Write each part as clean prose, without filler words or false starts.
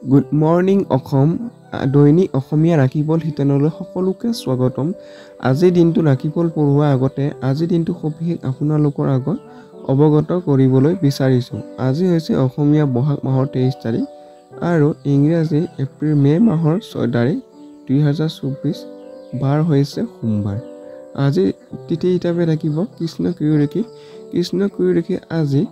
Good morning Assam দৈনিক অসমীয়া ৰাখিবল শিতানলৈ সকলোকে স্বাগতম। আজিৰ দিনটো ৰাখিবল পঢ়োৱাৰ আগতে আজিৰ দিনটো সবিশেষ আপোনালোকৰ আগত অৱগত কৰিবলৈ বিচাৰিছোঁ। আজি হৈছে অসমীয়া বহাগ মাহৰ 23 তাৰিখ আৰু ইংৰাজী মে' মাহৰ 6 তাৰিখ 2024, বাৰ হৈছে সোমবাৰ। আজি তিথি হিচাপে থাকিব কৃষ্ণ কিশোৰেখী। কৃষ্ণ কিশোৰেখী আজি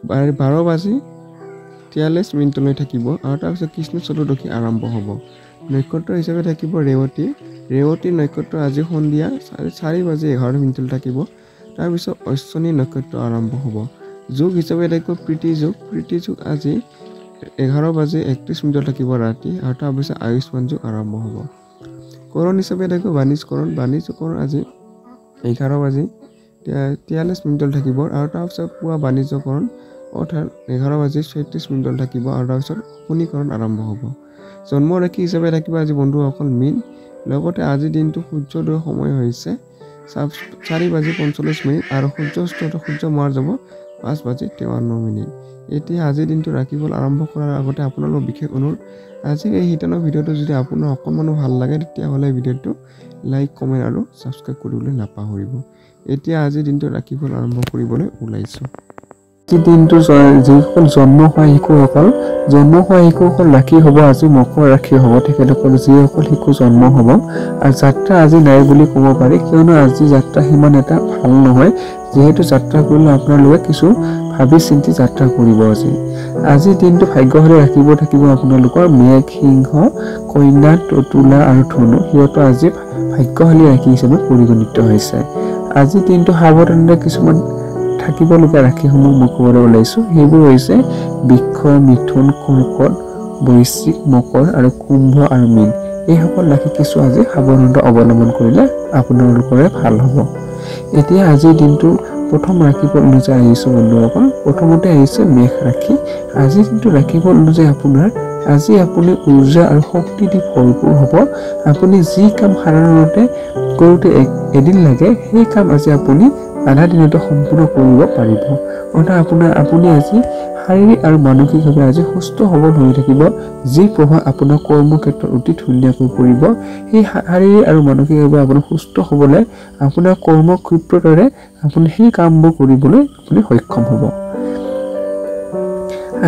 12:43 থাকিব আৰু তাৰপিছত কৃষ্ণ চতুৰ্দশী আৰম্ভ হ'ব। নক্ষত্ৰ হিচাপে থাকিব ৰেৱতী। ৰেৱতী নক্ষত্ৰ আজি সন্ধিয়া 4:11 থাকিব। তাৰপিছত অশ্বনী নক্ষত্ৰ আৰম্ভ হ'ব। যোগ হিচাপে থাকিব প্ৰীতি যোগ। প্ৰীতি যোগ আজি 11:31 থাকিব ৰাতি আৰু তাৰপিছত আয়ুষ্মান যোগ আৰম্ভ হ'ব। কৰণ হিচাপে থাকিব বাণিজ্যকৰণ। বাণিজ্যকৰণ আজি 11:43 থাকিব আৰু তাৰপিছত পুৱা বাণিজ্যকৰণ অৰ্থাৎ 11:36 থাকিব আৰু তাৰপিছত শনিকৰণ আৰম্ভ হ'ব। জন্ম ৰাশি হিচাপে থাকিব আজি বন্ধুসকল মীন। লগতে আজিৰ দিনটো সূৰ্যোদয়ৰ সময় হৈছে 4:45 আৰু সূৰ্য মৰা যাব 5:53। এতিয়া আজিৰ দিনটো ৰাখিবল আৰম্ভ কৰাৰ আগতে আপোনালোকৰ বিশেষ অনুৰোধ, আজিৰ এই শিতানৰ ভিডিঅ'টো যদি আপোনাৰ অকণমানো ভাল লাগে তেতিয়াহ'লে ভিডিঅ'টো লাইক, কমেণ্ট আৰু ছাবস্ক্ৰাইব কৰিবলৈ নাপাহৰিব। এতিয়া আজিৰ দিনটো ৰাখিবল আৰম্ভ কৰিবলৈ ওলাইছোঁ। আজিৰ দিনটো যিসকল জন্ম হোৱা শিশুসকল ৰাশি হ'ব আজি মকৰ ৰাশি হ'ব। তেখেতসকল যিসকল শিশু জন্ম হ'ব আৰু যাত্ৰা আজি নাই বুলি ক'ব পাৰি, কিয়নো আজি যাত্ৰা সিমান এটা ভাল নহয়। যিহেতু যাত্ৰা কৰিলে আপোনালোকে কিছু ভাবি চিন্তি যাত্ৰা কৰিব। আজিৰ দিনটো ভাগ্যশালী ৰাখিব থাকিব আপোনালোকৰ মেঘ, সিংহ, কন্যা, তুলা আৰু ধনু। সিহঁতো আজি ভাগ্যশালী ৰাশি হিচাপে পৰিগণিত হৈছে। আজিৰ দিনটো সাৱধানতা কিছুমান থাকিবলগীয়া ৰাশিসমূহ মই ক'বলৈ ওলাইছোঁ। সেইবোৰ হৈছে বৃক্ষ, মিথুন, কৰ্কট, বৃশ্চিক, মকৰ আৰু কুম্ভ আৰু মীন। এইসকল ৰাশি কিছু আজি সাৱধানতা অৱলম্বন কৰিলে আপোনালোকৰে ভাল হ'ব। এতিয়া আজিৰ দিনটো প্ৰথম ৰাশিফল অনুযায়ী আহিছোঁ বন্ধুসকল। প্ৰথমতে আহিছে মেঘ ৰাশি। আজিৰ দিনটো ৰাশিফল অনুযায়ী আজি আপুনি উৰ্জা আৰু শক্তি দি ভৰপূৰ হ'ব। আপুনি যি কাম সাধাৰণতে কৰোঁতে এদিন লাগে, সেই কাম আজি আপুনি আধা দিনতে সম্পূৰ্ণ কৰিব পাৰিব। অৰ্থাৎ আপুনি আজি শাৰীৰিক আৰু মানসিকভাৱে আজি সুস্থ সবল হৈ থাকিব। যি প্ৰভাৱ আপোনাৰ কৰ্মক্ষেত্ৰত অতি ধুনীয়াকৈ পৰিব, সেই শাৰীৰিক আৰু মানসিকভাৱে আপুনি সুস্থ হ'বলৈ আপোনাৰ কৰ্মক্ষেত্ৰৰে আপুনি সেই কামবোৰ কৰিবলৈ আপুনি সক্ষম হ'ব।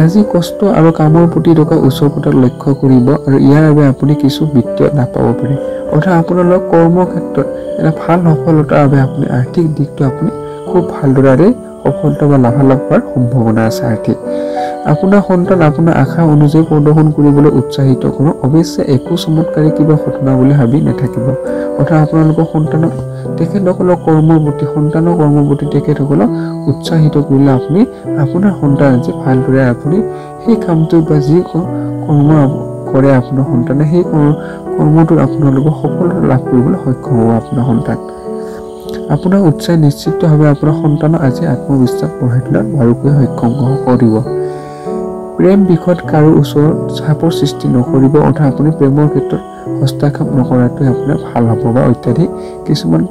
আজি কষ্ট আৰু কামৰ প্ৰতি থকা উচ্চতাত লক্ষ্য কৰিব আৰু ইয়াৰ বাবে আপুনি কিছু বৃত্তীয় লাভ পাব পাৰে। অৰ্থাৎ আপোনালোকৰ কৰ্মক্ষেত্ৰত এটা ভাল সফলতাৰ বাবে আপুনি আৰ্থিক দিশটো আপুনি খুব ভালদৰে সফলতা বা লাভালাভ হোৱাৰ সম্ভাৱনা আছে। আপোনাৰ সন্তান আপোনাৰ আশা অনুযায়ী প্ৰদৰ্শন কৰিবলৈ উৎসাহিত কৰক। অৱশ্যে একো চমৎকাৰী কিবা ঘটনা বুলি ভাবি নাথাকিব। অৰ্থাৎ আপোনালোকৰ তেখেতসকলৰ কৰ্মৰ প্ৰতি তেখেতসকলক উৎসাহিত কৰিলে আপুনি আপোনাৰ সন্তান যে ভালদৰে আপুনি সেই কামটো বা যি কৰ্ম কৰে আপোনাৰ সন্তানে, সেই কৰ্মটোত আপোনালোকৰ সফলতা লাভ কৰিবলৈ সক্ষম হ'ব। আপোনাৰ সন্তান আপোনাক উৎসাহ নিশ্চিতভাৱে আপোনাৰ সন্তানক আজি আত্মবিশ্বাস বঢ়াই তোলাত বাৰুকৈ সক্ষম কৰিব। প্ৰেম বিষয়ত কাৰো ওচৰত চাপৰ সৃষ্টি নকৰিব। অৰ্থাৎ আপুনি প্ৰেমৰ ক্ষেত্ৰত হস্তক্ষেপ নকৰাটোৱে আপোনাৰ ভাল হ'ব বা অত্যাধিক কিছুমান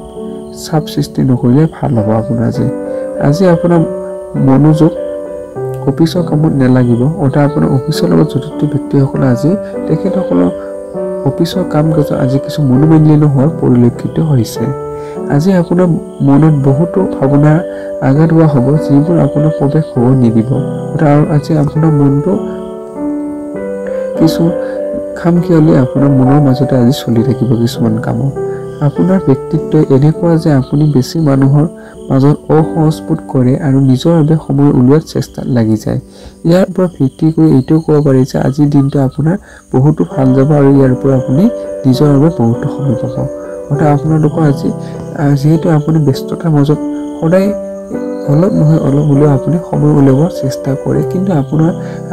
চাপ সৃষ্টি নকৰিলে ভাল হ'ব। আজি আপোনাৰ মনোযোগ অফিচৰ কামত নালাগিব। অৰ্থাৎ আপোনাৰ অফিচৰ লগত জড়িত ব্যক্তিসকলে আজি তেখেতসকলৰ অফিচৰ কাম কাজত আজি কিছু মনোমালিন্য হোৱাৰ পৰিলক্ষিত হৈছে। আজি আপোনাৰ মনত বহুতো ভাৱনা আঘাত হোৱা হ'ব, যিবোৰ আপোনাৰ প্ৰৱেশ হ'ব নিদিব। আৰু আজি আপোনাৰ মনটো কিছু খামখেয়ালি আপোনাৰ মনৰ মাজতে আজি চলি থাকিব কিছুমান কামত। আপোনাৰ ব্যক্তিত্ব এনেকুৱা যে আপুনি বেছি মানুহৰ মাজত অসহজবোধ কৰে আৰু নিজৰ বাবে সময় উলিওৱাত চেষ্টাত লাগি যায়। ইয়াৰ পৰা ভিত্তি কৰি এইটোও ক'ব পাৰি যে আজিৰ দিনটো আপোনাৰ বহুতো ভাল যাব আৰু ইয়াৰ পৰা আপুনি নিজৰ বাবে বহুতো সময় পাব। অৰ্থাৎ আপোনালোকৰ যিহেতু আপুনি ব্যস্ততাৰ মাজত সদায় অলপ নহয় অলপ হ'লেও আপুনি সময় উলিয়াব চেষ্টা কৰে, কিন্তু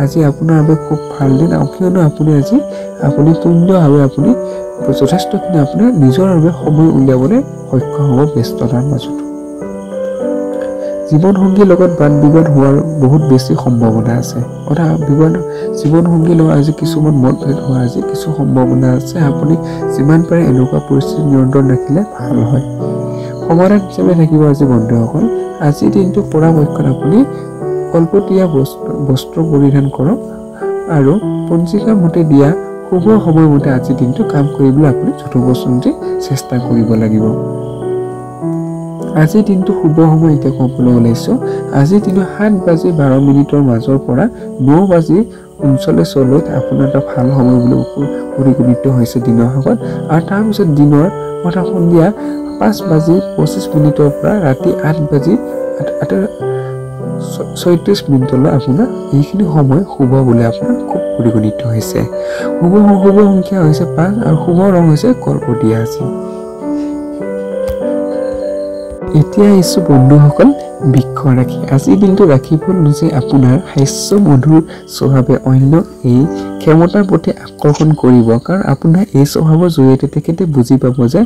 আজি আপোনাৰ বাবে খুব ভাল দিন। কিয়নো আপুনি পূৰ্ণভাৱে আপুনি যথেষ্টখিনি আপোনাৰ নিজৰ বাবে সময় উলিয়াবলৈ সক্ষম হ'ব ব্যস্ততাৰ মাজতো। জীৱনসংগীৰ লগত বাদ বিবাদ হোৱাৰ বহুত বেছি সম্ভাৱনা আছে। অৰ্থাৎ জীৱনসংগীৰ লগত আজি কিছুমান মতভেদ হোৱাৰ কিছু সম্ভাৱনা আছে। আপুনি যিমান পাৰে এনেকুৱা পৰিস্থিতি নিয়ন্ত্ৰণ ৰাখিলে ভাল হয়। সমাধান হিচাপে থাকিব আজি বন্ধুসকল, আজিৰ দিনটো পৰাপক্ষত আপুনি কলপতীয়া বস্ত্ৰ পৰিধান কৰক। আৰু পঞ্জিকা মতে দিয়া শুভ সময়মতে আজিৰ দিনটো কাম কৰিবলৈ আপুনি যথোপচন্দি চেষ্টা কৰিব লাগিব। আজিৰ দিনটো শুভ সময় এতিয়া ক'বলৈ ওলাইছোঁ। আজিৰ দিনটো 7:12 মাজৰ পৰা 9:39 আপোনাৰ এটা ভাল সময় বুলি পৰিগণিত হৈছে দিনৰ ভাগত। আৰু তাৰপিছত দিনৰ সন্ধিয়া 5:25 পৰা ৰাতি 8:36 আপোনাৰ এইখিনি সময় শুভ বুলি আপোনাৰ খুব পৰিগণিত হৈছে। শুভ সংখ্যা হৈছে 5 আৰু শুভ ৰং হৈছে কৰ্কটীয়া ৰাশি। এতিয়া আহিছোঁ বন্ধুসকল বৃক্ষ ৰাশি। আজিৰ দিনটো ৰাশিফল অনুযায়ী আপোনাৰ হাস্য মধুৰ স্বভাৱে অন্য এই ক্ষমতাৰ প্ৰতি আকৰ্ষণ কৰিব। কাৰণ আপোনাৰ এই স্বভাৱৰ জৰিয়তে তেখেতে বুজি পাব যে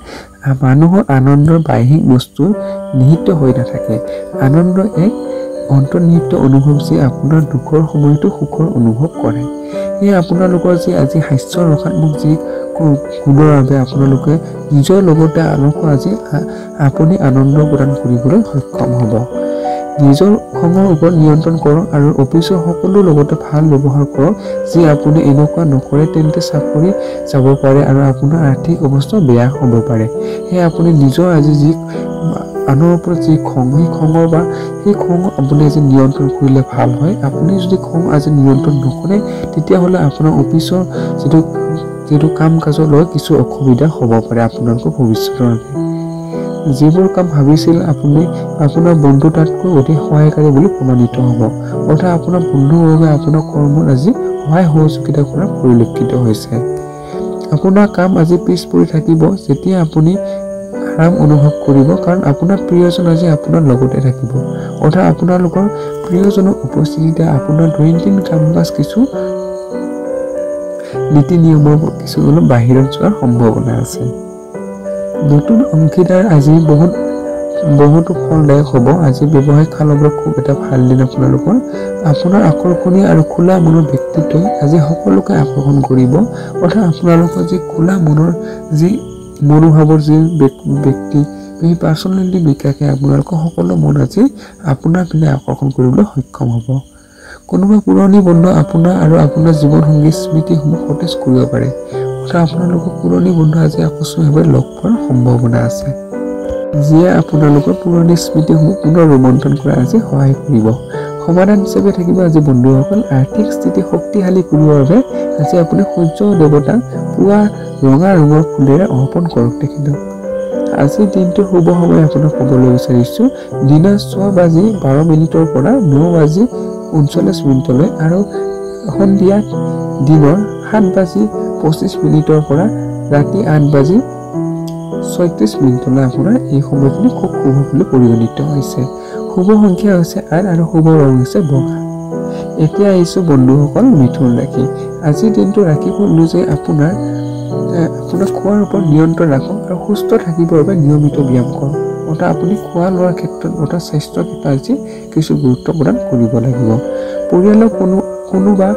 মানুহৰ আনন্দৰ বাহ্যিক বস্তু নিহিত হৈ নাথাকে। আনন্দ এক অন্তৰ্নিহিত অনুভৱ যি আপোনাৰ দুখৰ সময়তো সুখৰ অনুভৱ কৰে। সেয়ে আপোনালোকৰ যি আজি হাস্যৰ ৰসাত্মক যি গুণৰ বাবে আপোনালোকে নিজৰ লগতে আনকো আজি আপুনি আনন্দ প্ৰদান কৰিবলৈ সক্ষম হ'ব। নিজৰ খঙৰ ওপৰত নিয়ন্ত্ৰণ কৰক আৰু অফিচৰ সকলো লগতে ভাল ব্যৱহাৰ কৰক। যি আপুনি এনেকুৱা নকৰে তেন্তে চাকৰি যাব পাৰে আৰু আপোনাৰ আৰ্থিক অৱস্থা বেয়া হ'ব পাৰে। সেয়ে আপুনি নিজৰ আজি যি আনৰ ওপৰত যি খং সেই খং আপুনি আজি নিয়ন্ত্ৰণ কৰিলে ভাল হয়। আপুনি যদি খং আজি নিয়ন্ত্ৰণ নকৰে তেতিয়াহ'লে আপোনাৰ অফিচৰ যিটো কাম কাজৰ লৈ কিছু অসুবিধা হ'ব পাৰে আপোনালোকৰ ভৱিষ্যতৰ বাবে। যিবোৰ কাম ভাবিছিল আপুনি আপোনাৰ বন্ধু তাতকৈ অধিক সহায়কাৰী বুলি প্ৰমাণিত হ'ব। অৰ্থাৎ আপোনাৰ বন্ধুৰ বাবে আপোনাৰ কৰ্মত আজি সহায় সহযোগিতা কৰা পৰিলক্ষিত হৈছে। আপোনাৰ কাম আজি পিছ পৰি থাকিব যেতিয়া আপুনি আৰাম অনুভৱ কৰিব। কাৰণ আপোনাৰ প্ৰিয়জন আজি আপোনাৰ লগতে থাকিব। অৰ্থাৎ আপোনালোকৰ প্ৰিয়জনৰ উপস্থিতিতে আপোনাৰ দৈনন্দিন কাম কাজ কিছু নীতি নিয়মৰ কিছু অলপ বাহিৰত যোৱাৰ সম্ভাৱনা আছে। নতুন অংশীদাৰ আজি বহুতো ফলদায়ক হ'ব। আজি ব্যৱসায়িক ফালৰ পৰা খুব এটা ভাল দিন আপোনালোকৰ। আপোনাৰ আকৰ্ষণীয় আৰু খোলা মনৰ ব্যক্তিত্বই আজি সকলোকে আকৰ্ষণ কৰিব। অৰ্থাৎ আপোনালোকৰ যি খোলা মনৰ যি মনোভাৱৰ যি ব্যক্তি এই পাৰ্চনেলিটি বিকাশে আপোনালোকৰ সকলো মন আজি আপোনাৰ পিনে আকৰ্ষণ কৰিবলৈ সক্ষম হ'ব। কোনোবা পুৰণি বন্ধু আপোনাৰ আৰু আপোনাৰ জীৱনসংগীৰ স্মৃতিসমূহ সতেজ কৰিব পাৰে। অৰ্থাৎ আপোনালোকৰ পুৰণি বন্ধু আজি আকস্মিকভাৱে লগ পোৱাৰ সম্ভাৱনা আছে, যিয়ে আপোনালোকৰ পুৰণি স্মৃতিসমূহ পুনৰ ৰোমন্থন কৰা আজি সহায় কৰিব। সমাধান হিচাপে থাকিব আজি বন্ধুসকল আৰ্থিক স্থিতি শক্তিশালী কৰিবৰ বাবে আজি আপুনি সূৰ্য দেৱতাক পুৱা ৰঙা ৰঙৰ ফুলেৰে অৰ্পণ কৰক তেখেতক। আজিৰ দিনটোৰ শুভ সময় আপোনাক ক'বলৈ বিচাৰিছোঁ দিনৰ 6:12 পৰা 9:39 আৰু সন্ধিয়া দিনৰ 7:25 পৰা ৰাতি 8:36 আপোনাৰ এই সময়খিনি খুব শুভ বুলি পৰিগণিত হৈছে। শুভ সংখ্যা হৈছে 8 আৰু শুভ ৰং হৈছে বগা। এতিয়া আহিছোঁ বন্ধুসকল মিথুন ৰাশি। আজিৰ দিনটো ৰাশিফল অনুযায়ী আপোনাৰ খোৱাৰ ওপৰত নিয়ন্ত্ৰণ ৰাখক আৰু সুস্থ থাকিবৰ বাবে নিয়মিত ব্যায়াম কৰক। অৰ্থাৎ আপুনি খোৱা লোৱাৰ ক্ষেত্ৰত অৰ্থাৎ স্বাস্থ্যৰ ক্ষেত্ৰত আজি কিছু গুৰুত্ব প্ৰদান কৰিব লাগিব। পৰিয়ালৰ কোনোবা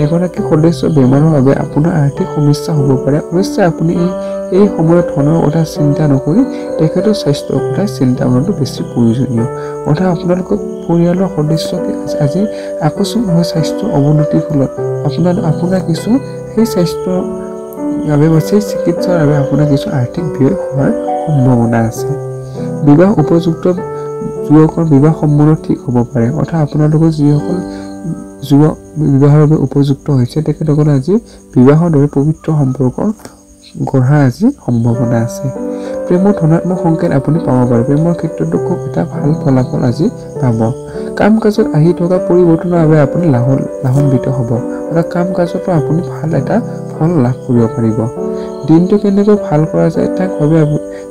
এগৰাকী সদস্যৰ বেমাৰৰ বাবে আপোনাৰ আৰ্থিক সমস্যা হ'ব পাৰে। অৱশ্যে আপুনি এই সময়ত ধনৰ কথা চিন্তা নকৰি তেখেতৰ স্বাস্থ্যৰ কথা চিন্তা কৰাটো বেছি প্ৰয়োজনীয়। অৰ্থাৎ আপোনালোকৰ পৰিয়ালৰ সদস্যকে আজি আকস্মিকভাৱে স্বাস্থ্যৰ অৱনতিৰ ফলত আপোনাৰ কিছু সেই স্বাস্থ্যৰ বাবে সেই চিকিৎসাৰ বাবে আপোনাৰ কিছু আৰ্থিক ব্যয় হোৱাৰ সম্ভাৱনা আছে। বিবাহ উপযুক্ত যুৱকৰ বিবাহ সম্পূৰ্ণ ঠিক হ'ব পাৰে। অৰ্থাৎ আপোনালোকৰ যিসকল যুৱক বিবাহৰ বাবে উপযুক্ত হৈছে তেখেতসকলে আজি বিবাহৰ দৰে পবিত্ৰ সম্পৰ্ক গঢ়াৰ আজি সম্ভাৱনা আছে। প্ৰেমৰ ধনাত্মক সংকেত আপুনি পাব পাৰে। প্ৰেমৰ ক্ষেত্ৰতো খুব এটা ভাল ফলাফল আজি পাব। কাম কাজত আহি থকা পৰিৱৰ্তনৰ বাবে আপুনি লাভান্বিত হ'ব। অৰ্থাৎ কাম কাজৰ পৰা আপুনি ভাল এটা ফল লাভ কৰিব পাৰিব। দিনটো কেনেকৈ ভাল কৰা যায়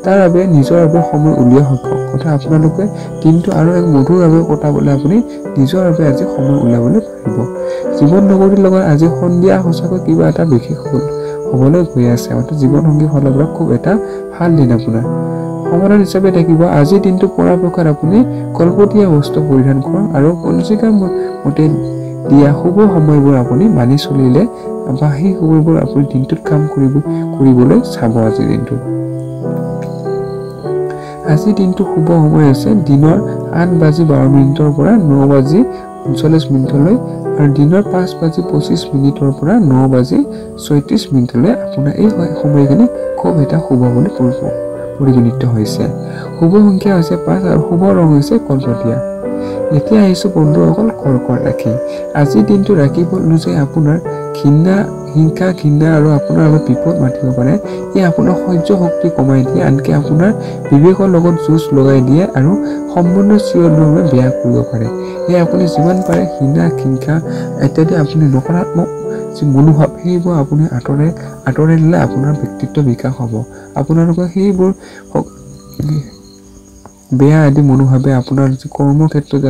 তাৰ বাবে নিজৰ বাবে সময় উলিওৱা সক্ষম। অৰ্থাৎ আপোনালোকে দিনটো আৰু এক মধুৰভাৱে কটাবলৈ আপুনি নিজৰ বাবে আজি সময় উলিয়াবলৈ পাৰিব। জীৱন নগৰীৰ লগত আজি সন্ধিয়া সঁচাকৈ কিবা এটা বিশেষ হ'বলৈ গৈ আছে। অৰ্থাৎ জীৱনসংগীৰ ফালৰ পৰা খুব এটা ভাল দিন আপোনাৰ। সমাধান হিচাপে থাকিব আজিৰ দিনটো পৰাপক্ষত আপুনি কলপতীয়া বস্ত্ৰ পৰিধান কৰক আৰু পঞ্জিকাৰ মতে দিয়া শুভ সময়বোৰ আপুনি মানি চলিলে বা সেই সময়বোৰ আপুনি দিনটোত কাম কৰিবলৈ চাব। আজিৰ দিনটো শুভ সময় আছে দিনৰ 8:12 পৰা 9:39 আৰু দিনৰ 5:25 পৰা 9:36 আপোনাৰ এই সময়খিনি খুব এটা শুভ বুলি পৰিগণিত হৈছে। শুভ সংখ্যা হৈছে 5 আৰু শুভ ৰং হৈছে কলপতীয়া। এতিয়া আহিছোঁ বন্ধুসকল কৰ্কট ৰাশি। আজিৰ দিনটো ৰাশিফল অনুযায়ী আপোনাৰ হিংসা ঘৃণা আৰু আপোনাৰ অলপ বিপদ মাতিব পাৰে। ই আপোনাৰ সহ্য শক্তি কমাই দিয়ে, আনকি আপোনাৰ বিবেকৰ লগত যুঁজ লগাই দিয়ে আৰু সম্পূৰ্ণ চিৰদিনৰ বেয়া কৰিব পাৰে। সেয়ে আপুনি যিমান পাৰে হিংসা ইত্যাদি আপুনি নকাৰাত্মক যি মনোভাৱ সেইবোৰ আপুনি আঁতৰাই দিলে আপোনাৰ ব্যক্তিত্ব বিকাশ হ'ব। আপোনালোকৰ সেইবোৰ বেয়া আদি মনোভাৱে আপোনাৰ যি কৰ্মক্ষেত্ৰত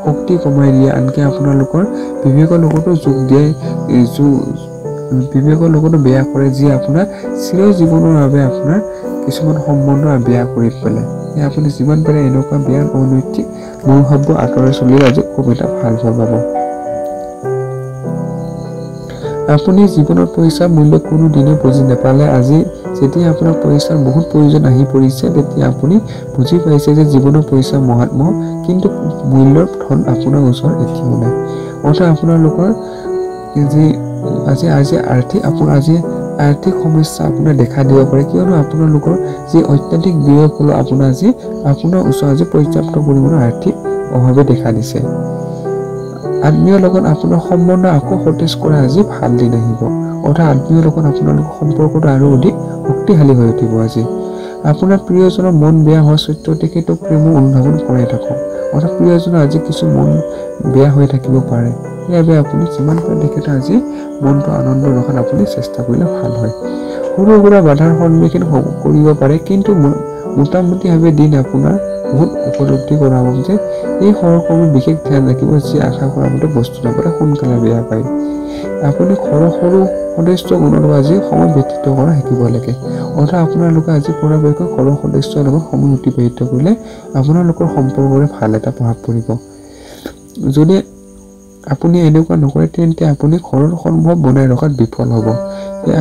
শক্তি কমাই দিয়ে, আনকি আপোনালোকৰ বিবেকৰ লগতো বিবেকৰ লগতো বেয়া কৰে, যি আপোনাৰ চিৰ জীৱনৰ বাবে আপোনাৰ কিছুমান সম্বন্ধ বেয়া কৰি পেলায়। সেয়ে আপুনি যিমান পাৰে এনেকুৱা বেয়া অনৈতিক মনোভাৱবোৰ আঁতৰাই চলিলে আজি খুব এটা ভাল ফল পাব। আপুনি জীৱনত পইচাৰ মূল্য কোনো দিনে বুজি নাপালে, আজি যেতিয়া আপোনাৰ পইচাৰ বহুত প্ৰয়োজন আহি পৰিছে, তেতিয়া আপুনি বুজি পাইছে যে জীৱনৰ পইচা মহাত্ম, কিন্তু মূল্যৰ ধন আপোনাৰ ওচৰত এতিয়াও নাই। অৰ্থাৎ আপোনালোকৰ যি আজি আৰ্থিক সমস্যা আপোনাৰ দেখা দিব পাৰে, কিয়নো আপোনালোকৰ যি অত্যাধিক ব্যয়ৰ ফলত আপোনাৰ ওচৰত আজি পৰ্যাপ্ত পৰিমাণৰ আৰ্থিক অভাৱে দেখা দিছে। আত্মীয়ৰ লগত আপোনাৰ সম্বন্ধ আকৌ সতেজ কৰা আজি ভাল দিন আহিব। অৰ্থাৎ আত্মীয়ৰ লগত আপোনালোকৰ সম্পৰ্কটো আৰু অধিক শক্তিশালী হৈ উঠিব। আজি আপোনাৰ প্ৰিয়জনৰ মন বেয়া হোৱা স্বত্বেও তেখেতক প্ৰেমৰ অনুধাৱন কৰাই থাকক। অৰ্থাৎ প্ৰিয়জনৰ আজি কিছু মন বেয়া হৈ থাকিব পাৰে, সেইবাবে আপুনি যিমান পাৰে তেখেতৰ আজি মনটো আনন্দ ৰখাত আপুনি চেষ্টা কৰিলে ভাল হয়। সৰু সুৰা বাধাৰ সন্মুখীন কৰিব পাৰে, কিন্তু মোটামুটিভাৱে দিন আপোনাৰ বহুত উপলব্ধি কৰা হ'ব যে এই সৰকৰ্মী বিশেষ ধ্যান ৰাখিব, যি আশা কৰা মতে বস্তু নাপালে সোনকালে বেয়া পায়। আপুনি সৰু সদস্য গুণৰ আজি সময় ব্যতীত কৰা শিকিব লাগে। অৰ্থাৎ আপোনালোকে আজি পৰাপক্ষত সৰু সদস্যৰ লগত সময় অতিবাহিত কৰিলে আপোনালোকৰ সম্পৰ্কৰে ভাল এটা প্ৰভাৱ পৰিব। যদি আপুনি এনেকুৱা নকৰে, তেন্তে আপুনি ঘৰৰ সম্ভৱ বনাই ৰখাত বিফল হ'ব। সেয়ে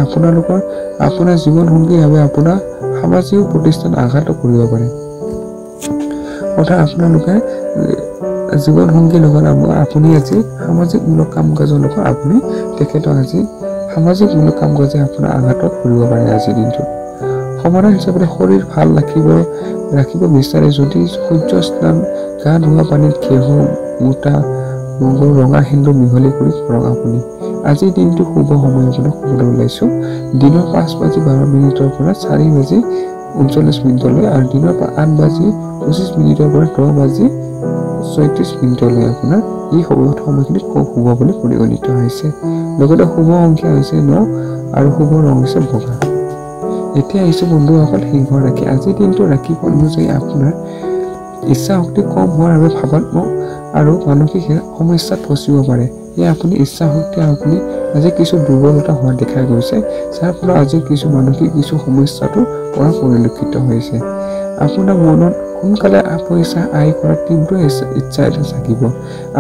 আপোনাৰ জীৱনসংগী ভাৱে আপোনাৰ সামাজিক প্ৰতিষ্ঠান আঘাত কৰিব পাৰে। অৰ্থাৎ আপোনালোকে জীৱনসংগীৰ লগত আপুনি আজি সামাজিকমূলক কাম কাজৰ লগত আপুনি তেখেতক আজি সামাজিকমূলক কাম কাজে আপোনাৰ আঘাত কৰিব পাৰে। আজিৰ দিনটোত সমাধান হিচাপে শৰীৰ ভাল ৰাখিব বিচাৰে যদি সূৰ্য স্নান, গা ধোৱা পানীত ঘেঁহু, মোটা মগৰ ৰঙা সেন্দুৰ মিহলি কৰি কৰক। আপুনি আজিৰ দিনটো শুভ সময় আপোনাক ক'বলৈ ওলাইছোঁ। দিনৰ 5:12 পৰা 4:39 আৰু দিনৰ 8:25 পৰা 10:36 আপোনাৰ এই সময়খিনি খুব শুভ বুলি পৰিগণিত হৈছে। লগতে শুভ সংখ্যা হৈছে 9 আৰু শুভ ৰং হৈছে বগা। এতিয়া আহিছোঁ বন্ধুসকল সিংহ ৰাশি। আজিৰ দিনটো ৰাশিফল অনুযায়ী আপোনাৰ ইচ্ছা শক্তি কম হোৱাৰ বাবে ভাৱাত্মক আৰু মানসিক সমস্যাত ফচিব পাৰে। সেয়ে আপুনি ইচ্ছা শক্তি আপুনি আজি কিছু দুৰ্বলতা হোৱা দেখা গৈছে, যাৰ ফলত আজি মানসিক সমস্যাটো পৰা পৰিলক্ষিত হৈছে। আপোনাৰ মনত সোনকালে পইচা আয় কৰাৰ তীব্ৰ ইচ্ছা এটা জাগিব।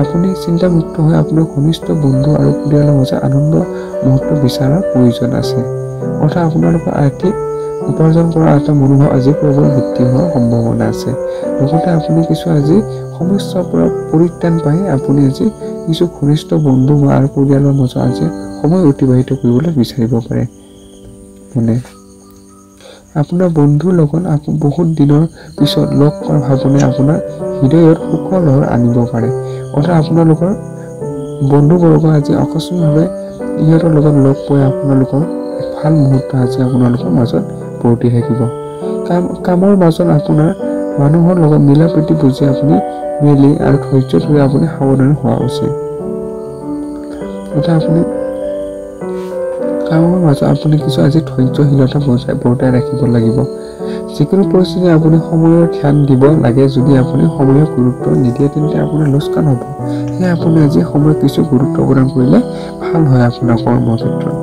আপুনি চিন্তামুক্ত হৈ আপোনাৰ ঘনিষ্ঠ বন্ধু আৰু পৰিয়ালৰ মাজত আনন্দ মুহূৰ্ত বিচৰাৰ প্ৰয়োজন আছে। অৰ্থাৎ আপোনালোকৰ আৰ্থিক উপাৰ্জন কৰা এটা মনোভাৱ আজি প্ৰবল বৃদ্ধি হোৱাৰ সম্ভাৱনা আছে। লগতে আপুনি কিছু আজি সমস্যাৰ পৰা পৰিত্ৰাণ পাই আপুনি আজি কিছু ঘনিষ্ঠ বন্ধু আৰু পৰিয়ালৰ মাজত আজি সময় অতিবাহিত কৰিবলৈ বিচাৰিব পাৰে। আপোনাৰ বন্ধুৰ লগত বহুত দিনৰ পিছত লগ কৰাৰ ভাৱনাই আপোনাৰ হৃদয়ত সুখৰ লহৰ আনিব পাৰে। অৰ্থাৎ আপোনালোকৰ বন্ধুবৰ্গ আজি আকস্মিকভাৱে ইহঁতৰ লগত লগ পাই আপোনালোকৰ এক ভাল মুহূৰ্ত আজি আপোনালোকৰ মাজত বৰ্তি থাকিব। কামৰ মাজত আপোনাৰ মানুহৰ লগত মিলা প্ৰীতি বুজি আপুনি মিলি আৰু ধৈৰ্য ধৰি আপুনি সাৱধানে হোৱা উচিত। অৰ্থাৎ আপুনি কামৰ মাজত আপুনি কিছু আজি ধৈৰ্যশীলতা বৰ্তাই ৰাখিব লাগিব। যিকোনো পৰিস্থিতি আপুনি সময়ৰ ধ্যান দিব লাগে। যদি আপুনি সময়ৰ গুৰুত্ব নিদিয়ে, তেন্তে আপোনাৰ লোকচান হ'ব। সেয়ে আপুনি আজি সময় কিছু গুৰুত্ব প্ৰদান কৰিলে ভাল হয় আপোনাৰ কৰ্মক্ষেত্ৰত।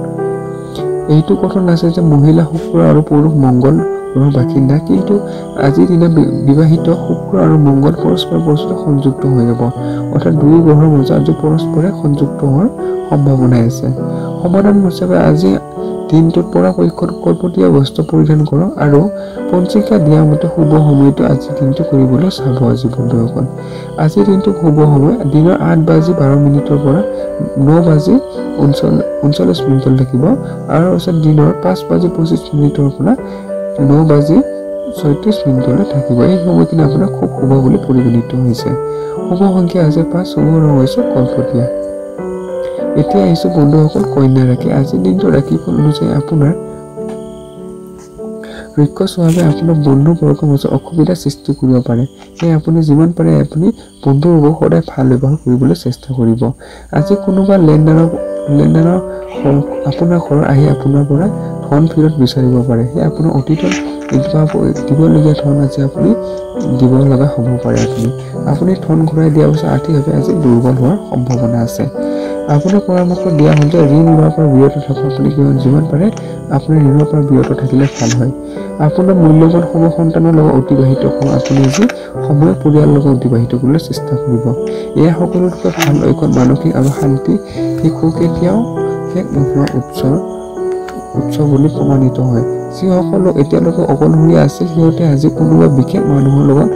এইটো কথা নাছে যে মহিলা শুক্ৰ আৰু পুৰুষ মংগল গ্ৰহৰ বাসিন্দা, কিন্তু আজিৰ দিনা বিবাহিত শুক্ৰ আৰু মংগল পৰস্পৰ সংযুক্ত হৈ যাব। অৰ্থাৎ দুই গ্ৰহৰ মাজত আজি পৰস্পৰে সংযুক্ত হোৱাৰ সম্ভাৱনা আছে। সমাধান হিচাপে আজি দিনটোত পৰাপক্ষত কলপতীয়া বস্ত্ৰ পৰিধান কৰক আৰু পঞ্জিকা দিয়া মতে শুভ সময়টো আজিৰ দিনটো কৰিবলৈ চাব। আজি বন্ধুসকল আজিৰ দিনটো শুভ সময় দিনৰ 8:12 পৰা 9:39 থাকিব আৰু পিছত দিনৰ 5:25 পৰা 9:36 থাকিব। এই সময়খিনি আপোনাৰ খুব শুভ বুলি পৰিগণিত হৈছে। শুভ সংখ্যা হৈছে 5, শুভ ৰং হৈছে কলপতীয়া। এতিয়া আহিছো বন্ধুসকল কন্যা ৰাশি। আজিৰ দিনটো ৰাশিফল অনুযায়ী আপোনাৰ ৰক্ষস্বভাৱে আপোনাৰ বন্ধুবৰ্গৰ মাজত অসুবিধাৰ সৃষ্টি কৰিব পাৰে। সেয়ে আপুনি যিমান পাৰে আপুনি বন্ধুৰ লগত সদায় ভাল ব্যৱহাৰ কৰিবলৈ চেষ্টা কৰিব। আজি কোনোবা লেনদেনৰ আপোনাৰ ঘৰত আহি আপোনাৰ পৰা ধন ফেৰত বিচাৰিব পাৰে। সেয়ে আপোনাৰ অতীতত দিবলগীয়া ধন আজি আপুনি দিব লগা হ'ব পাৰে। আপুনি ধন ঘূৰাই দিয়াৰ পিছত আৰ্থিকভাৱে আজি দুৰ্বল হোৱাৰ সম্ভাৱনা আছে। আপোনাৰ পৰামৰ্শ দিয়া হ'ল যে ঋণ লোৱাৰ পৰা বিৰত থকা। আপুনি যিমান পাৰে আপুনি ঋণৰ পৰা বিৰত থাকিলে ভাল হয়। আপোনাৰ মূল্যৱান সময় সন্তানৰ লগত অতিবাহিত কৰক। আপুনি আজি সময় পৰিয়ালৰ লগত অতিবাহিত কৰিবলৈ চেষ্টা কৰিব। এয়া সকলোতকৈ ভাল লক্ষণ। মানসিক আৰু শান্তি শিশু কেতিয়াও শেষ নোহোৱা উৎসৱ বুলি প্ৰমাণিত হয়। যিসকল এতিয়ালৈকে অকলশৰীয়া আছিল সিহঁতে আজি কোনোবা বিশেষ মানুহৰ লগত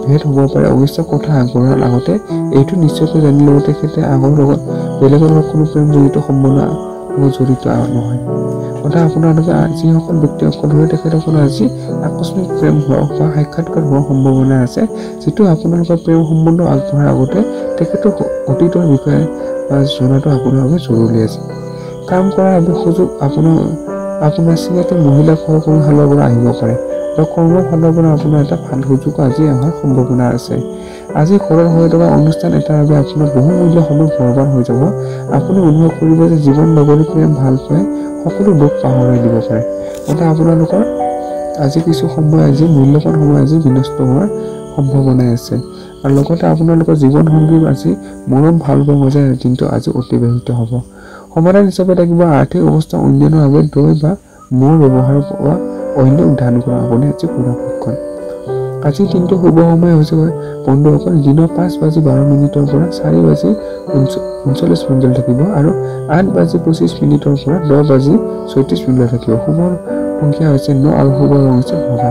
ভেদ হ'ব পাৰে। অৱশ্যে কথা আগবঢ়াৰ আগতে এইটো নিশ্চয়কৈ জানি ল'ব তেখেতে আগৰ লগত বেলেগৰ লগত কোনো প্ৰেম জড়িত সম্বন্ধ জড়িত নহয়। অৰ্থাৎ আপোনালোকে যিসকল ব্যক্তি অকলশৰীয়া তেখেতসকলৰ আজি আকস্মিক প্ৰেম হোৱা বা সাক্ষাৎকাৰ হোৱাৰ সম্ভাৱনা আছে। যিটো আপোনালোকৰ প্ৰেম সম্বন্ধ আগবঢ়াৰ আগতে তেখেতৰ অতীতৰ বিষয়ে জনাটো আপোনাৰ বাবে জৰুৰী আছে। কাম কৰাৰ বাবে সুযোগ আপোনাৰ চিনাকি মহিলা ঘৰখনৰ ফালৰ পৰা আহিব পাৰে আৰু কৰ্মৰ ফালৰ পৰা আপোনাৰ এটা ভাল সুযোগ আজি অহাৰ সম্ভাৱনা আছে। আজি ঘৰত হৈ থকা অনুষ্ঠান এটাৰ বাবে আপোনাৰ বহুমূল্য সময় বৰবাদ হৈ যাব। আপুনি অনুভৱ কৰিব যে জীৱন নগৰী প্ৰেম ভাল পাই সকলো দুখ পাহৰাই দিব পাৰে। অৰ্থাৎ আপোনালোকৰ আজি কিছু সময় আজি মূল্যৱান সময় আজি বিনষ্ট হোৱাৰ সম্ভাৱনা আছে। আৰু লগতে আপোনালোকৰ জীৱন সংগীৰ আজি মৰম ভাল পোৱা মজাৰ দিনটো আজি অতিবাহিত হ'ব। সমাধান হিচাপে থাকিব আৰ্থিক অৱস্থা উন্নয়নৰ বাবে দৈ বা মৌ ব্যৱহাৰ কৰা অন্য দান কৰা আপুনি আজি পৰামৰ্শন। আজিৰ দিনটো শুভ সময় হৈছে বন্ধুসকল দিনৰ 5:12 পৰা 4:39 থাকিব আৰু 8:25 পৰা 10:36 থাকিব। শুভ সংখ্যা হৈছে 9 আৰু শুভ ৰং হৈছে বগা।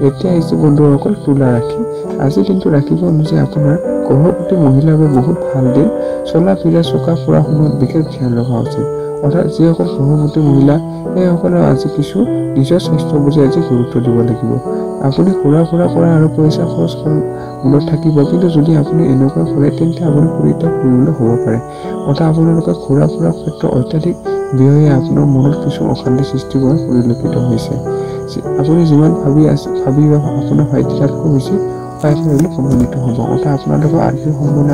এতিয়া আহিছে বন্ধুসকল তুলা ৰাশি। আজিৰ দিনটো ৰাশিফল অনুযায়ী আপোনাৰ গৰ্ভৱতী মহিলাৰ বাবে বহুত ভাল দিন। চলা ফিৰা চকা ফুৰা সময়ত বিশেষ ধ্যান ৰখা উচিত। অৰ্থাৎ যিসকল গৰ্ভৱতী মহিলা সেইসকলে আজি কিছু নিজৰ স্বাস্থ্যৰ প্ৰতি আজি গুৰুত্ব দিব লাগিব। আপুনি ঘূৰা ফুৰা কৰা আৰু পইচা খৰচ মনত থাকিব। কিন্তু যদি আপুনি এনেকুৱা কৰে তেন্তে আপুনি পৰিত্যাগ কৰিবলৈ হ'ব পাৰে। অৰ্থাৎ আপোনালোকে ঘূৰা ফুৰাৰ ক্ষেত্ৰত অত্যাধিক ব্যয়ে আপোনাৰ মনত কিছু অশান্তি সৃষ্টি কৰা পৰিলক্ষিত হৈছে। আপুনি যিমান ভাবি আপোনাৰ ভাইটি তাতকৈ বেছি বুলি প্ৰমাণিত হ'ব। অৰ্থাৎ আপোনালোকৰ আৰ্থিক সম্বন্ধে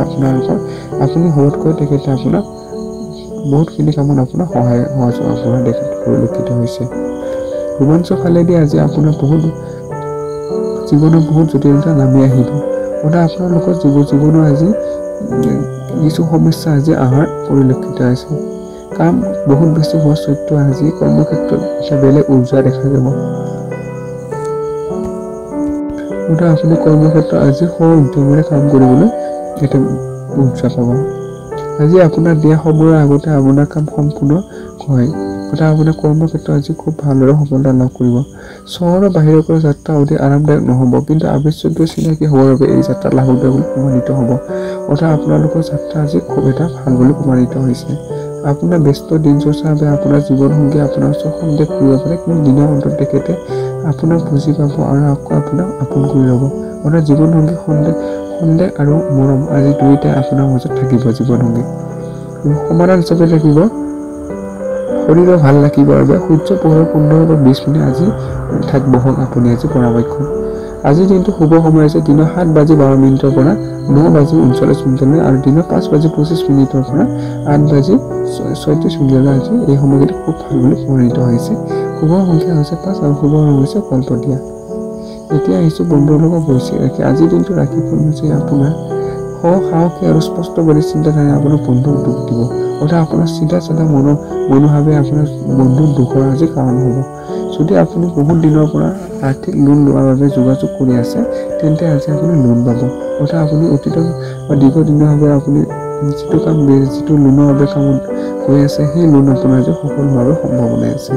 আপুনি হোৱাতকৈ তেখেতে আপোনাক বহুতখিনি কামত আপোনাৰ সহযোগ আগবঢ়া পৰিলক্ষিত হৈছে। ৰোমাঞ্চৰ ফালেদি আজি আপোনাৰ জীৱনৰ বহুত জটিলতা নামি আহিব। অৰ্থাৎ আপোনালোকৰ জীৱনৰ আজি কিছু সমস্যা আজি অহাৰ পৰিলক্ষিত আছে। কাম বহুত বেছি হোৱা স্বত্বেও আজি কৰ্মক্ষেত্ৰত এটা বেলেগ উৰ্জা দেখা যাব। অৰ্থাৎ আপুনি কৰ্মক্ষেত্ৰত আজি উদ্যমেৰে কাম কৰিবলৈ এটা উৰ্জা পাব। আজি আপোনাৰ দিয়া সময়ৰ আগতে আপোনাৰ কাম সম্পূৰ্ণ হয়। অৰ্থাৎ আপোনাৰ কৰ্মক্ষেত্ৰত আজি খুব ভালদৰে সফলতা লাভ কৰিব। চহৰৰ বাহিৰৰ পৰা যাত্ৰা অধিক আৰামদায়ক নহ'ব, কিন্তু আৱশ্যকীয় চিনাকি হোৱাৰ বাবে এই যাত্ৰা লাভদায়ক বুলি প্ৰমাণিত হ'ব। অৰ্থাৎ আপোনালোকৰ যাত্ৰা আজি খুব এটা ভাল বুলি প্ৰমাণিত হৈছে। আপোনাৰ ব্যস্ত দিন চৰ্চাৰ বাবে আপোনাৰ জীৱনসংগী আপোনাৰ ওচৰত সন্দেহ কৰিব পাৰে, কিন্তু দিনৰ অন্তত তেখেতে আপোনাক বুজি পাব আৰু আকৌ আপোনাক আপোন কৰি ল'ব। অৰ্থাৎ জীৱনসংগী সন্দেহ আৰু মৰম আজি দুয়োটাই আপোনাৰ মাজত থাকিব। জীৱনসংগী সমাধান হিচাপে থাকিব শৰীৰৰ ভাল ৰাখিবৰ বাবে সূৰ্য পোহৰৰ 15 পৰা 20 মিনিট আজি বহক আপুনি আজি পৰাপক্ষত। আজিৰ দিনটো শুভ সময় আছে দিনৰ 7:12 পৰা 9:39 আৰু দিনৰ 5:25 পৰা 8:36 আজি এই সময়খিনি খুব ভাল বুলি প্ৰমাণিত হৈছে। শুভ সংখ্যা হৈছে 5 আৰু শুভ ৰং হৈছে কলপতীয়া। এতিয়া আহিছোঁ বন্ধুৰ লগত বৈশিক ৰাশি। আজিৰ দিনটো ৰাশিফল অনুযায়ী আপোনাৰ সাহসী আৰু স্পষ্টবাদী চিন্তাধাৰাই আপোনাৰ বন্ধুক দুখ দিব। অৰ্থাৎ আপোনাৰ চিধা মনোভাৱে আপোনাৰ বন্ধুক দুখৰ আজি কাৰণ হ'ব। যদি আপুনি বহুত দিনৰ পৰা আৰ্থিক লোন লোৱাৰ বাবে যোগাযোগ কৰি আছে তেন্তে আজি আপুনি লোন পাব। অৰ্থাৎ আপুনি অতীতৰ বা দীৰ্ঘদিনৰ বাবে আপুনি যিটো লোনৰ বাবে কৈ আছে সেই লোন আপোনাৰ যে সফল হোৱাৰ সম্ভাৱনা আছে।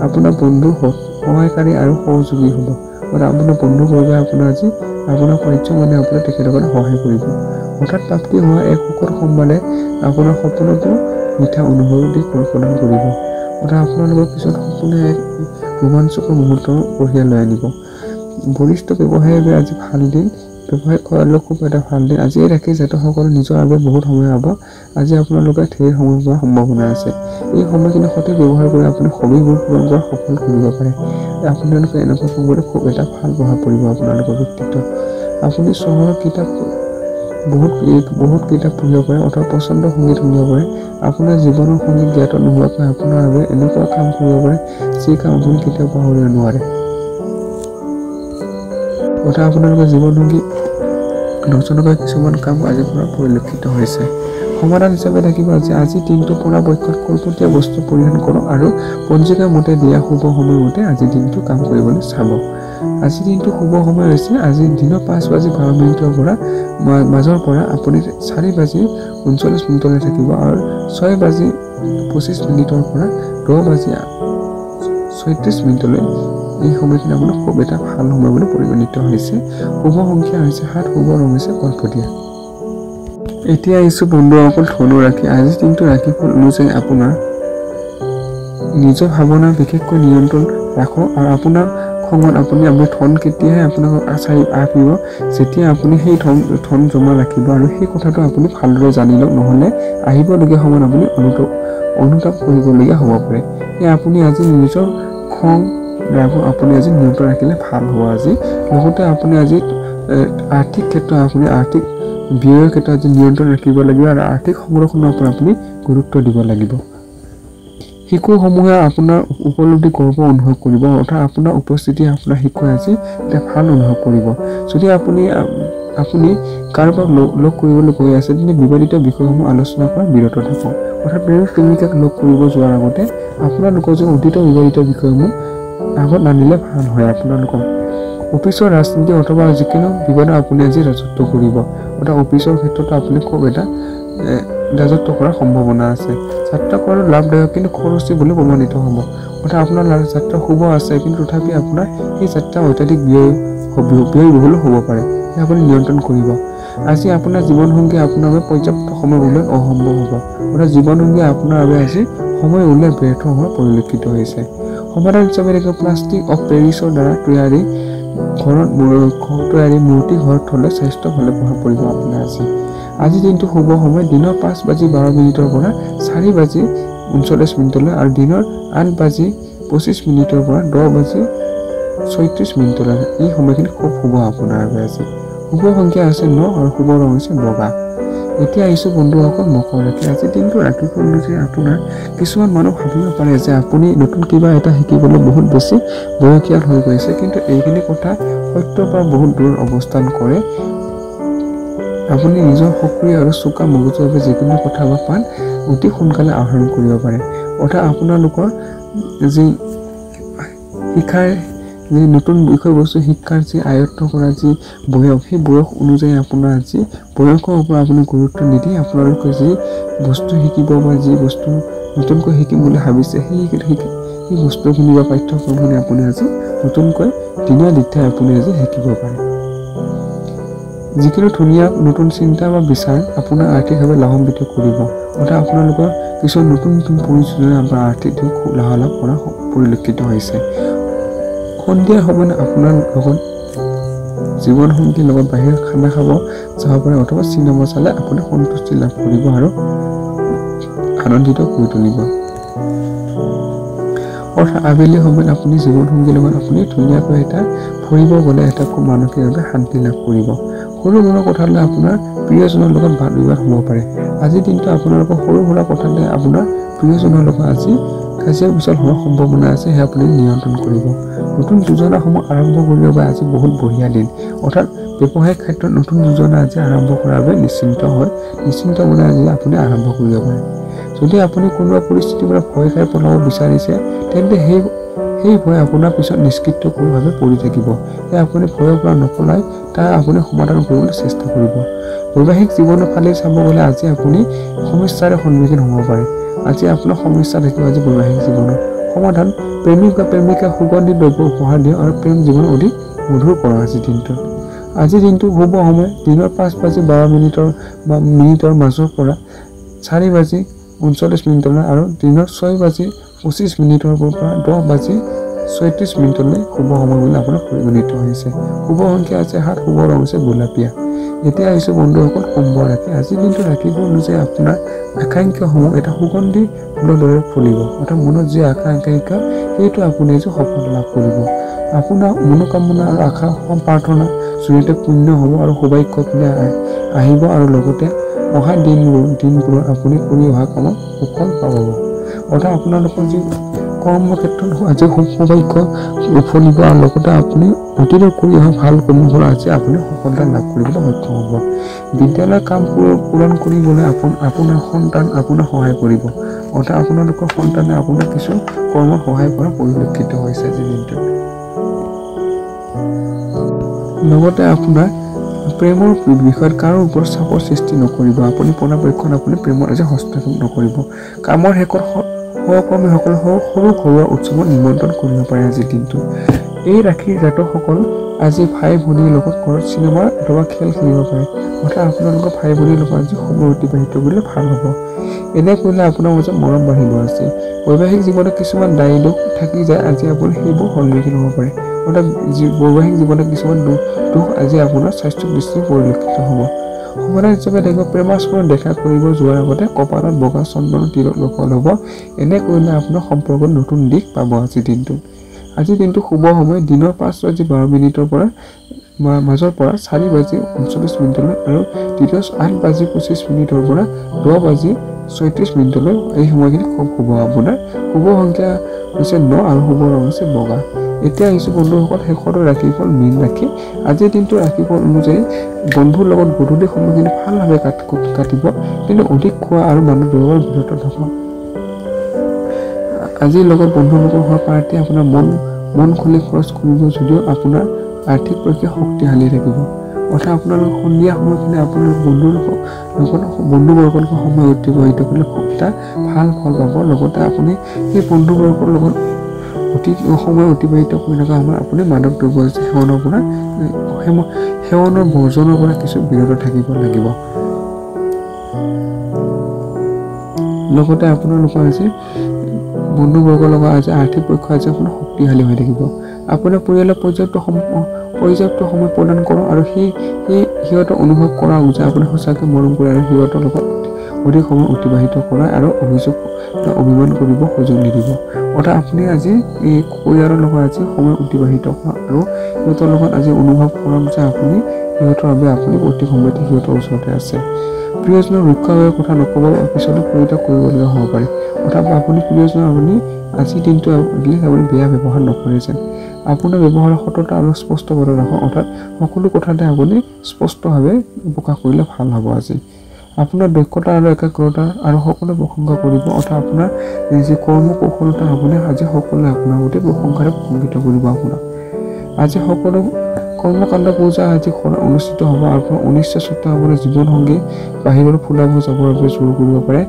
আপোনাৰ বন্ধু সহায়কাৰী আৰু সহযোগী হ'ব। আপোনাৰ বন্ধুবৰ্গই আপোনাৰ যি আপোনাৰ কাৰ্য মানে আপোনাৰ তেখেতসকলে সহায় কৰিব। হঠাৎ প্ৰাপ্তি হোৱা এক সুখৰ সংবাদে আপোনাৰ সপোনতো মিঠা অনুভূতি প্ৰদান কৰিব। আপোনালোকৰ কিছুমান সপোনে এক ৰোমাঞ্চকৰ মুহূৰ্ত কঢ়িয়াই লৈ আনিব। বৰিষ্ঠ ব্যৱসায়ৰ বাবে আজি ভাল দিন। ব্যৱসায় কৰালৈ খুব এটা ভাল দিন। আজিয়ে ৰাখি যাতে সকলো নিজৰ বাবে বহুত সময় হ'ব। আজি আপোনালোকে ঢেৰ সময় পোৱাৰ সম্ভাৱনা আছে। এই সময়খিনি সঠিক ব্যৱহাৰ কৰি আপুনি হবিবোৰ পূৰণ কৰা সফল কৰিব পাৰে। আপোনালোকে এনেকুৱা সময়ত খুব এটা ভাল প্ৰভাৱ পৰিব আপোনালোকৰ ব্যক্তিত্বত। আপুনি চহৰৰ কিতাপ বহুত কিতাপ পঢ়িব পাৰে অথবা পচন্দৰ সংগীত শুনিব পাৰে। আপোনাৰ জীৱনৰ সংগীত জ্ঞাত নোহোৱাকৈ আপোনাৰ বাবে এনেকুৱা কাম কৰিব পাৰে যি কাম আপুনি কেতিয়াও পাহৰিব নোৱাৰে। আপোনালোকৰ জীৱনসংগী নজনাকৈ কিছুমান কাম আজিৰ পৰা পৰিলক্ষিত হৈছে। সমাধান হিচাপে থাকিব যে আজিৰ দিনটো পৰাপক্ষত কল্পতীয়া বস্তু পৰিধান কৰক আৰু পঞ্জিকা মতে দিয়া শুভ সময়মতে আজিৰ দিনটো কাম কৰিবলৈ চাব। আজিৰ দিনটো শুভ সময় হৈছে আজিৰ দিনৰ 5:12 পৰা মাজৰ পৰা আপুনি 4:39 থাকিব আৰু 6:25 পৰা 10:36 এই সময়খিনি আপোনাৰ খুব এটা ভাল সময় বুলি পৰিগণিত হৈছে। শুভ সংখ্যা হৈছে 7, শুভ ৰং হৈছে কলপতীয়া। এতিয়া আহিছোঁ বন্ধুসকল ধনু ৰাশি। আজিৰ দিনটো ৰাশিফল অনুযায়ী আপোনাৰ নিজৰ ভাৱনা বিশেষকৈ নিয়ন্ত্ৰণ ৰাখক আৰু আপোনাৰ খঙত আপুনি ধন কেতিয়াহে আপোনাক আহিব যেতিয়া আপুনি সেই ধন জমা ৰাখিব আৰু সেই কথাটো আপুনি ভালদৰে জানি লওক, নহ'লে আহিবলগীয়া সময়ত আপুনি অনুতাপ কৰিবলগীয়া হ'ব পাৰে। আপুনি আজি নিজৰ খং আপুনি আজি নিয়ন্ত্ৰণ ৰাখিলে ভাল হ'ব আজি। লগতে আপুনি আজি আৰ্থিক ক্ষেত্ৰত আপুনি আৰ্থিক ব্যয়ৰ ক্ষেত্ৰত আজি নিয়ন্ত্ৰণ ৰাখিব লাগিব আৰু আৰ্থিক সংৰক্ষণৰ ওপৰত আপুনি গুৰুত্ব দিব লাগিব। শিশুসমূহে আপোনাৰ উপলব্ধি গৰ্ব অনুভৱ কৰিব অৰ্থাৎ আপোনাৰ উপস্থিতি আপোনাৰ শিশুৱে আজি এটা ভাল অনুভৱ কৰিব। যদি আপুনি কাৰোবাক লগ কৰিবলৈ গৈ আছে তেন্তে বিবাদিত বিষয়সমূহ আলোচনা কৰা বিৰত থাকক। অৰ্থাৎ প্ৰেমিকাক লগ কৰিব যোৱাৰ আগতে আপোনালোকৰ যে অতীতৰ বিবাদিত বিষয়সমূহ আগত নানিলে ভাল হয়। আপোনালোকৰ অফিচৰ ৰাজনীতি অথবা যিকোনো বিবাদত আপুনি আজি ৰাজত্ব কৰিব। অৰ্থাৎ অফিচৰ ক্ষেত্ৰত আপুনি খুব এটা ৰাজত্ব কৰাৰ সম্ভাৱনা আছে। যাত্ৰা কৰাটো লাভদায়ক কিন্তু খৰচী বুলি প্ৰমাণিত হ'ব। অৰ্থাৎ আপোনাৰ যাত্ৰা শুভ আছে কিন্তু তথাপি আপোনাৰ সেই যাত্ৰা অত্যাধিক ব্যয়বহুল হ'ব পাৰে। আপুনি নিয়ন্ত্ৰণ কৰিব। আজি আপোনাৰ জীৱনসংগী আপোনাৰ বাবে পৰ্যাপ্ত সময় উলিয়াই অসম্ভৱ হ'ব। অৰ্থাৎ জীৱনসংগী আপোনাৰ বাবে আজি সময় উলিয়াই ব্যৰ্থ হোৱা পৰিলক্ষিত হৈছে। সমাধান হিচাপে দেখি প্লাষ্টিক অফ পেৰিছৰ দ্বাৰা তৈয়াৰী মূৰ্তি ঘৰত থ'লে স্বাস্থ্য ভালে প্ৰভাৱ পৰিব আপোনাৰ আজি। আজিৰ দিনটো শুভ সময় দিনৰ 5:12 পৰা 4:39 আৰু দিনৰ 8:25 পৰা 10:36 এই সময়খিনি খুব শুভ আপোনাৰ বাবে আছে। শুভ সংখ্যা আছে 9 আৰু শুভ ৰং হৈছে বগা। এতিয়া আহিছোঁ বন্ধুসকল মকৰ ৰাশি। আজিৰ দিনটো ৰাশিফল অনুযায়ী আপোনাৰ কিছুমান মানুহ ভাবিব পাৰে যে আপুনি নতুন কিবা এটা শিকিবলৈ বহুত বেছি বয়সীয়াল হৈ গৈছে, কিন্তু এইখিনি কথা সত্যৰ পৰা বহুত দূৰ অৱস্থান কৰে। আপুনি নিজৰ সক্ৰিয় আৰু চোকা মগজুৰ বাবে যিকোনো কথা বা পাঠ অতি সোনকালে আহৰণ কৰিব পাৰে। অৰ্থাৎ আপোনালোকৰ যি শিক্ষাৰ যি নতুন বিষয়বস্তু শিক্ষাৰ যি আয়ত্ব কৰা যি বয়স, সেই বয়স অনুযায়ী আপোনাৰ যি বয়সৰ ওপৰত আপুনি গুৰুত্ব নিদি আপোনালোকে যি বস্তু শিকিব বা যি বস্তু নতুনকৈ শিকিম বুলি ভাবিছে সেই বস্তুখিনি বা পাঠ্যক্ৰমখিনি আপুনি আজি নতুনকৈ দিনে আপুনি আজি শিকিব পাৰে। যিকোনো ধুনীয়া নতুন চিন্তা বা বিচাৰ আপোনাৰ আৰ্থিকভাৱে লাভান্বিত কৰিব। অৰ্থাৎ আপোনালোকৰ কিছুমান নতুন পৰিযোজনা বা আৰ্থিক লাভালাভ কৰা পৰিলক্ষিত হৈছে। সন্ধিয়াৰ সময়ত আপোনাৰ লগত জীৱনসংগীৰ লগত বাহিৰত খানা খাব যাব পাৰে অথবা চিনেমা চালে আপুনি সন্তুষ্টি লাভ কৰিব আৰু আনন্দিত কৰি তুলিব। অৰ্থাৎ আবেলি সময়ত আপুনি জীৱনসংগীৰ লগত আপুনি ধুনীয়াকৈ এটা ফুৰিব গ'লে এটা খুব মানসিকভাৱে শান্তি লাভ কৰিব। সৰু সুৰা কথালৈ আপোনাৰ প্ৰিয়জনৰ লগত বাদ বিবাদ হ'ব পাৰে। আজিৰ দিনটো আপোনালোকৰ সৰু সুৰা কথালৈ আপোনাৰ প্ৰিয়জনৰ লগত আজি কাজিয়া পেচাল হোৱাৰ সম্ভাৱনা আছে, সেয়া আপুনি নিয়ন্ত্ৰণ কৰিব। নতুন যোজনাসমূহ আৰম্ভ কৰিবৰ বাবে আজি বহুত বঢ়িয়া দিন। অৰ্থাৎ ব্যৱসায়িক ক্ষেত্ৰত নতুন যোজনা আজি আৰম্ভ কৰাৰ বাবে নিশ্চিন্ত মনে আজি আপুনি আৰম্ভ কৰিব পাৰে। যদি আপুনি কোনোবা পৰিস্থিতিৰ পৰা ভয় খাই পলাব বিচাৰিছে তেন্তে সেই ভয় আপোনাৰ পিছত নিষ্কৃতভাৱে পৰি থাকিব। আপুনি ভয়ৰ পৰা নপলাই তাৰ আপুনি সমাধান কৰিবলৈ চেষ্টা কৰিব। বৈবাহিক জীৱনৰ ফালে চাব গ'লে আজি আপুনি সমস্যাৰ সন্মুখীন হ'ব পাৰে। আজি আপোনাৰ সমস্যা থাকিব আজি বৈবাহিক জীৱনৰ সমাধান প্ৰেমিক বা প্ৰেমিকা সুগন্ধি দ্ৰব্য উপহাৰ দিয়ক আৰু প্ৰেম জীৱন অধিক মধুৰ কৰা আজিৰ দিনটোত। আজিৰ দিনটো শুভ সময় দিনৰ 5:12 মিনিটৰ মাজৰ পৰা 4:39 আৰু দিনৰ 6:25 পৰা 10:36 শুভ সময় বুলি আপোনাৰ পৰিগণিত হৈছে। শুভ সংখ্যা আছে 7, শুভ ৰং হৈছে গোলাপীয়া। এতিয়া আহিছোঁ বন্ধুসকল কুম্ভ ৰাশি। আজিৰ দিনটো ৰাশিফল অনুযায়ী আপোনাৰ আকাংক্ষাসমূহ এটা সুগন্ধি ফুলৰ দৰে ফুলিব। অৰ্থাৎ মনত যি আকাংক্ষা সেইটো আপুনি আজি সফল লাভ কৰিব। আপোনাৰ মনোকামনা আৰু আশা প্ৰাৰ্থনা জৰিয়তে পূৰ্ণ হ'ব আৰু সৌভাগ্য আহিব আৰু লগতে অহা দিনবোৰত আপুনি কৰি অহা কামত সুফল পাব। অৰ্থাৎ আপোনালোকৰ যি কৰ্মক্ষেত্ৰত আজি সৌভাগ্য ফুলিব আৰু লগতে আপুনি অতীতত কৰি অহা ভাল কৰ্মবোৰ আজি আপুনি সফলতা লাভ কৰিবলৈ সক্ষম হ'ব। বিদ্যালয়ৰ কাম পূৰণ কৰিবলৈ আপোনাৰ সন্তান আপোনাক সহায় কৰিব। অৰ্থাৎ আপোনালোকৰ সন্তানে আপোনাক কিছু কৰ্মত সহায় কৰা পৰিলক্ষিত হৈছে আজিৰ দিনটোত। লগতে আপোনাৰ প্ৰেমৰ বিষয়ত কাৰো ওপৰত চাপৰ সৃষ্টি নকৰিব। আপুনি পৰাপক্ষত আপুনি প্ৰেমত আজি হস্তক্ষেপ নকৰিব। কামৰ শেষত সহকৰ্মীসকল সৰু ঘৰুৱা উৎসৱত নিমন্ত্ৰণ কৰিব পাৰে আজিৰ দিনটোত। এই ৰাশিৰ জাতকসকল আজি ভাই ভনীৰ লগত ঘৰত চিনেমা অথবা খেল খেলিব পাৰে। অৰ্থাৎ আপোনালোকৰ ভাই ভনীৰ লগত আজি সময় অতিবাহিত কৰিলে ভাল হ'ব। এনে কৰিলে আপোনাৰ মাজত মৰম বাঢ়িব আজি। বৈবাহিক জীৱনত কিছুমান দায়ী দোষ থাকি যায় আজি আপুনি সেইবোৰ সন্মুখীন হ'ব পাৰে। অৰ্থাৎ বৈবাহিক জীৱনত কিছুমান দোষ আজি আপোনাৰ স্বাস্থ্য দৃষ্টি পৰিলক্ষিত হ'ব। সমাধান হিচাপে থাকিব প্ৰেমাস্পদ দেখা কৰিব যোৱাৰ আগতে কপালত বগা চন্দনৰ তিলক লগোৱা হ'ব। এনে কৰিলে আপোনাৰ সম্পৰ্কত নতুন দিশ পাব আজিৰ দিনটোত। আজিৰ দিনটো শুভ সময় দিনৰ 5:12 পৰা মাজৰ পৰা 4:39 আৰু দ্বিতীয় 8:25 পৰা 10:36 এই সময়খিনি খুব শুভ আপোনাৰ। শুভ সংখ্যা হৈছে 9 আৰু শুভ ৰং হৈছে বগা। এতিয়া আহিছোঁ বন্ধুসকল শেষৰ ৰাশিফল মীন ৰাশি। আজিৰ দিনটো ৰাশিফল অনুযায়ী বন্ধুৰ লগত গধূলি সময়খিনি ভালভাৱে কাটিব, কিন্তু অধিক খোৱা আৰু মানুহ দুৰ্বল বিৰত থকা। আজিৰ লগত বন্ধুৰ লগত হোৱা পাৰ্টি আপোনাৰ মন খুলি খৰচ কৰিব যদিও আপোনাৰ আৰ্থিক প্ৰক্ৰিয়া শক্তিশালী থাকিব। অৰ্থাৎ আপোনালোক সন্ধিয়া সময়খিনি আপোনাৰ বন্ধুবৰ্গৰ লগত সময় অতিবাহিত কৰিলে খুব এটা ভাল ফল পাব। লগতে আপুনি সেই বন্ধুবৰ্গৰ লগত সময় অতিবাহিত কৰি থকা সময়ত আপুনি মাদক দ্ৰব্য সেৱনৰ বৰ্জনৰ পৰা কিছু বিৰত থাকিব লাগিব। লগতে আপোনালোকৰ আজি বন্ধুবৰ্গৰ লগত আজি আৰ্থিক পক্ষ আজি আপোনাৰ শক্তিশালী হৈ থাকিব। আপোনাৰ পৰিয়ালৰ পৰ্যাপ্ত সময় প্ৰদান কৰক আৰু সেই সিহঁতক অনুভৱ কৰা যে আপুনি সঁচাকৈ মৰম কৰে আৰু সিহঁতৰ লগত অধিক সময় অতিবাহিত কৰা আৰু অভিমান কৰিব সুযোগ নিদিব। অৰ্থাৎ আপুনি আজি এই পৰিয়ালৰ লগত আজি সময় অতিবাহিত কৰা আৰু সিহঁতৰ লগত আজি অনুভৱ কৰক যে আপুনি সিহঁতৰ বাবে আপুনি প্ৰতি সময়তে সিহঁতৰ ওচৰতে আছে। প্ৰিয়জনৰ ৰক্ষাৰ কথা নক'ব, পিছলৈ পৰিত্যাগ কৰিবলগীয়া হ'ব পাৰে। অৰ্থাৎ আপুনি প্ৰিয়জনৰ আপুনি আজিৰ দিনটো আপুনি বেয়া ব্যৱহাৰ নকৰে যেন। আপোনাৰ ব্যৱহাৰৰ সততা আৰু স্পষ্টতা ৰাখক। অৰ্থাৎ সকলো কথাতে আপুনি স্পষ্টভাৱে প্ৰকাশ কৰিলে ভাল হ'ব আজি। আপোনাৰ দক্ষতা আৰু একাগ্ৰতা আৰু সকলোৱে প্ৰশংসা কৰিব। অৰ্থাৎ আপোনাৰ যি কৰ্ম কৌশলতা আপুনি আজি সকলোৱে আপোনাৰ প্ৰতি প্ৰশংসাৰে প্ৰশংসিত কৰিব আপোনাক। আজি সকলো কৰ্মকাণ্ড পূজা আজি অনুষ্ঠিত হ'ব। আপোনাৰ অনিচ্ছাসত্ত্বেও আপোনাৰ জীৱনসংগী বাহিৰৰ ফুলাব যাবৰ বাবে জোৰ কৰিব পাৰে।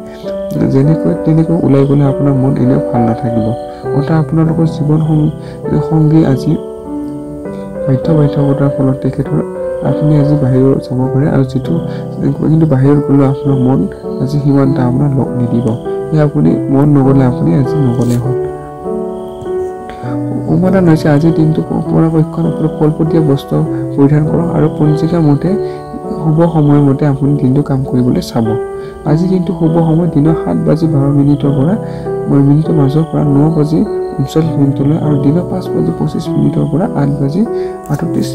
তেনেকৈ ওলাই গ'লে আপোনাৰ মন এনেও ভাল নাথাকিব। অৰ্থাৎ আপোনালোকৰ জীৱনসংগী আজি বাধ্যবাধকতাৰ ফলত তেখেতৰ আপুনি আজি বাহিৰত যাব পাৰে আৰু কিন্তু বাহিৰত গ'লেও আপোনাৰ মন আজি সিমান এটা আপোনাৰ লগ নিদিব। সেয়া আপুনি মন নগ'লে আপুনি আজি নগ'লে হ'ল। সমাধান হৈছে আজিৰ দিনটো পৰাপক্ষত আপোনাৰ ফলপ্ৰসূ বস্ত্ৰ পৰিধান কৰক আৰু পঞ্জিকা মতে শুভ সময়মতে আপুনি দিনটো কাম কৰিবলৈ চাব। আজিৰ দিনটো শুভ সময় দিনৰ 7:12 পৰা মাজৰ পৰা 9:39 আৰু দিনৰ 5:25 পৰা 8:38